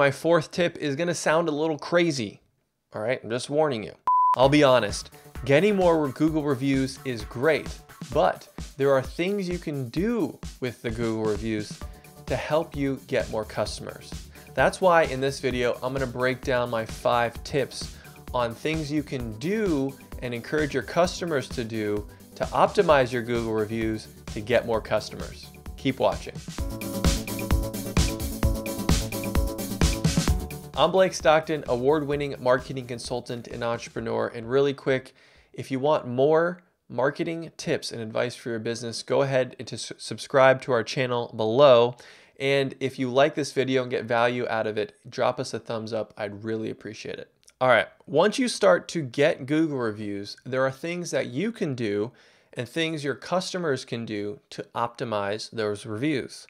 My fourth tip is gonna sound a little crazy. All right, I'm just warning you. I'll be honest, getting more Google reviews is great, but there are things you can do with the Google reviews to help you get more customers. That's why in this video, I'm gonna break down my 5 tips on things you can do and encourage your customers to do to optimize your Google reviews to get more customers. Keep watching. I'm Blake Stockton, award-winning marketing consultant and entrepreneur. And really quick, if you want more marketing tips and advice for your business, go ahead and subscribe to our channel below. And if you like this video and get value out of it, drop us a thumbs up. I'd really appreciate it. All right, once you start to get Google reviews, there are things that you can do and things your customers can do to optimize those reviews.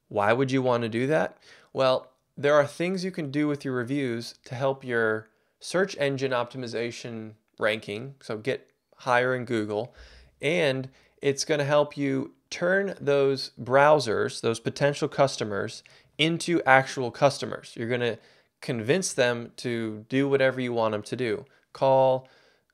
Why would you want to do that? Well, there are things you can do with your reviews to help your search engine optimization ranking, so get higher in Google, and it's going to help you turn those browsers, those potential customers, into actual customers. You're going to convince them to do whatever you want them to do. Call,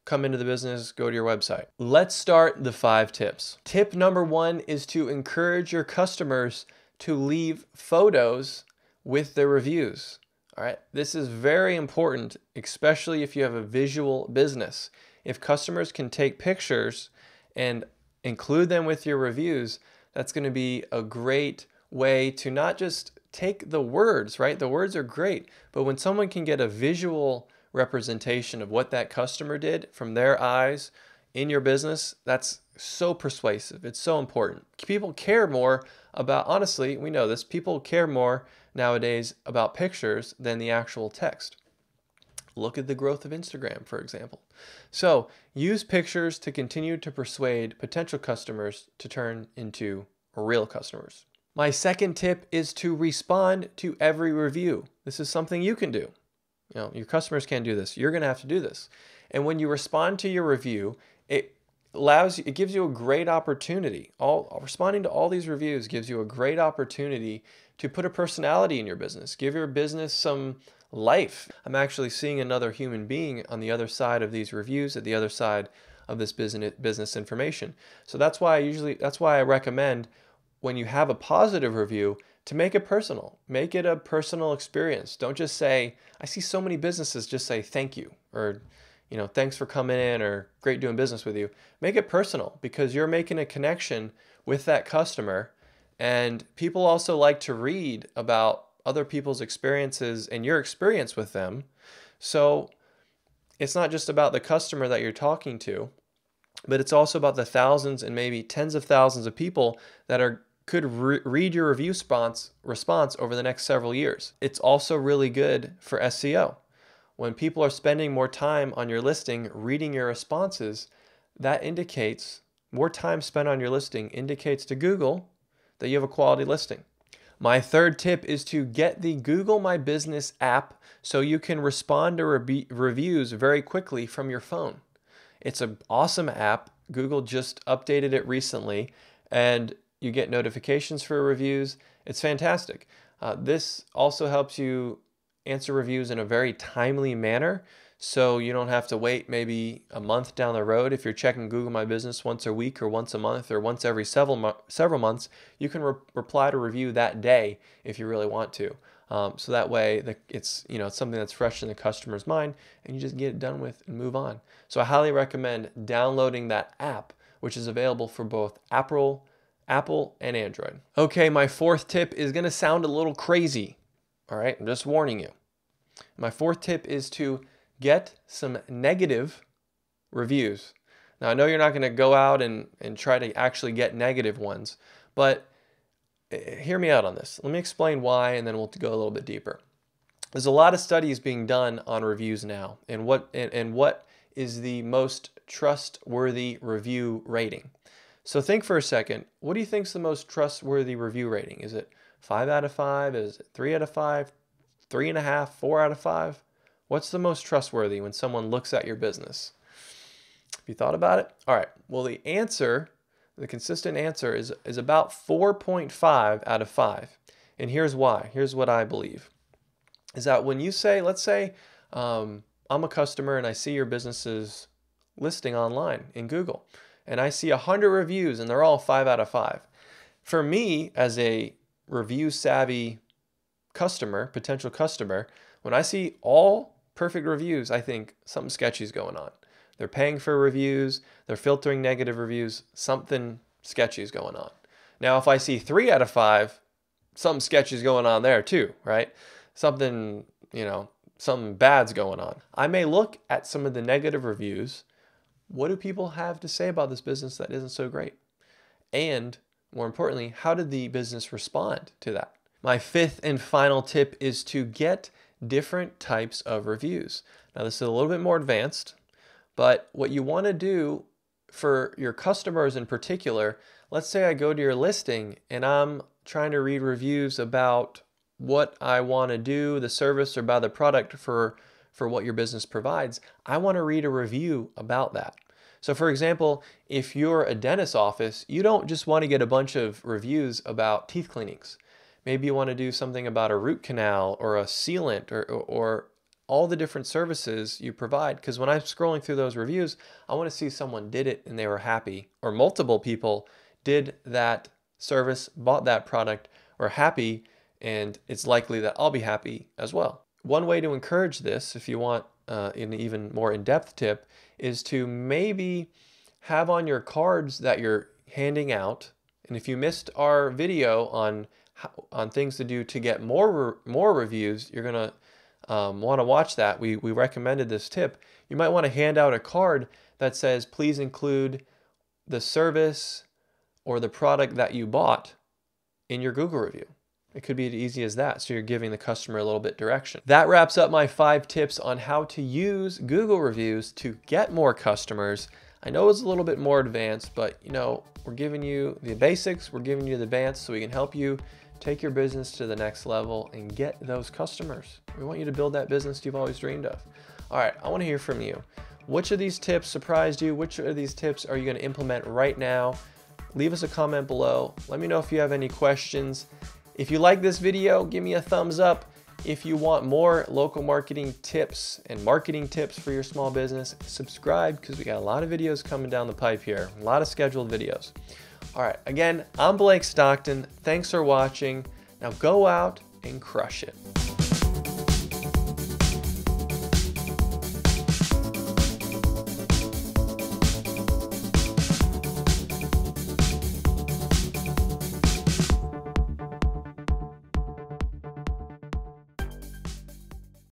come into the business, go to your website. Let's start the 5 tips. Tip number 1 is to encourage your customers to leave photos with their reviews. All right, this is very important, especially if you have a visual business. If customers can take pictures and include them with your reviews, that's going to be a great way to not just take the words, right? The words are great, but when someone can get a visual representation of what that customer did from their eyes in your business, that's so persuasive. It's so important. People care more about, honestly, we know this, people care more nowadays about pictures than the actual text. Look at the growth of Instagram, for example. So use pictures to continue to persuade potential customers to turn into real customers. My second tip is to respond to every review. This is something you can do. You know, your customers can't do this. You're going to have to do this. And when you respond to your review, it gives you a great opportunity. Responding to all these reviews gives you a great opportunity to put a personality in your business, give your business some life. I'm actually seeing another human being on the other side of these reviews, at the other side of this business information. So that's why I recommend when you have a positive review to make it personal. Make it a personal experience. Don't just say, I see so many businesses just say thank you, or thanks for coming in, or great doing business with you. Make it personal, because you're making a connection with that customer. And people also like to read about other people's experiences and your experience with them. So it's not just about the customer that you're talking to, but it's also about the thousands and maybe tens of thousands of people that could read your review response over the next several years. It's also really good for SEO. When people are spending more time on your listing, reading your responses, that indicates more time spent on your listing indicates to Google that you have a quality listing. My third tip is to get the Google My Business app so you can respond to reviews very quickly from your phone. It's an awesome app. Google just updated it recently, and you get notifications for reviews. It's fantastic. This also helps you answer reviews in a very timely manner, so you don't have to wait maybe a month down the road. If you're checking Google My Business once a week or once a month or once every several months, you can reply to review that day if you really want to. So that way it's something that's fresh in the customer's mind, and you just get it done with and move on. So I highly recommend downloading that app, which is available for both Apple and Android. Okay, my fourth tip is going to sound a little crazy. All right, I'm just warning you. My fourth tip is to get some negative reviews. Now, I know you're not going to go out and try to actually get negative ones, but hear me out on this. Let me explain why, and then we'll go a little bit deeper. There's a lot of studies being done on reviews now, and what is the most trustworthy review rating. So think for a second, what do you think is the most trustworthy review rating? Is it 5 out of 5? Is it 3 out of 5? 3.5, 4 out of 5? What's the most trustworthy when someone looks at your business? Have you thought about it? All right. Well, the consistent answer is about 4.5 out of 5. And here's why. Here's what I believe. is that when you say, let's say I'm a customer and I see your business's listing online in Google, and I see 100 reviews and they're all 5 out of 5. For me, as a review savvy customer, potential customer, when I see all perfect reviews, I think something sketchy is going on. They're paying for reviews, they're filtering negative reviews, something sketchy is going on. Now, if I see 3 out of 5, something sketchy is going on there too, right? Something, something bad's going on. I may look at some of the negative reviews. What do people have to say about this business that isn't so great? And more importantly, how did the business respond to that? My 5th and final tip is to get different types of reviews. Now, this is a little bit more advanced, but what you want to do for your customers in particular, let's say I go to your listing and I'm trying to read reviews about what I want to do, the service or about the product for what your business provides. I want to read a review about that. So for example, if you're a dentist's office, you don't just want to get a bunch of reviews about teeth cleanings. Maybe you want to do something about a root canal or a sealant or all the different services you provide. Because when I'm scrolling through those reviews, I want to see someone did it and they were happy, or multiple people did that service, bought that product, or happy, and it's likely that I'll be happy as well. One way to encourage this, if you want an even more in-depth tip, is to maybe have on your cards that you're handing out, and if you missed our video on things to do to get more reviews, you're gonna want to watch that. We recommended this tip. You might want to hand out a card that says, please include the service or the product that you bought in your Google review. It could be as easy as that. So you're giving the customer a little bit direction. That wraps up my 5 tips on how to use Google reviews to get more customers. I know it's a little bit more advanced, but we're giving you the basics, we're giving you the advanced so we can help you take your business to the next level and get those customers. We want you to build that business you've always dreamed of. All right, I want to hear from you. Which of these tips surprised you? Which of these tips are you going to implement right now? Leave us a comment below. Let me know if you have any questions. If you like this video, give me a thumbs up. If you want more local marketing tips and marketing tips for your small business, subscribe because we got a lot of videos coming down the pipe here, a lot of scheduled videos. All right, again, I'm Blake Stockton. Thanks for watching. Now go out and crush it.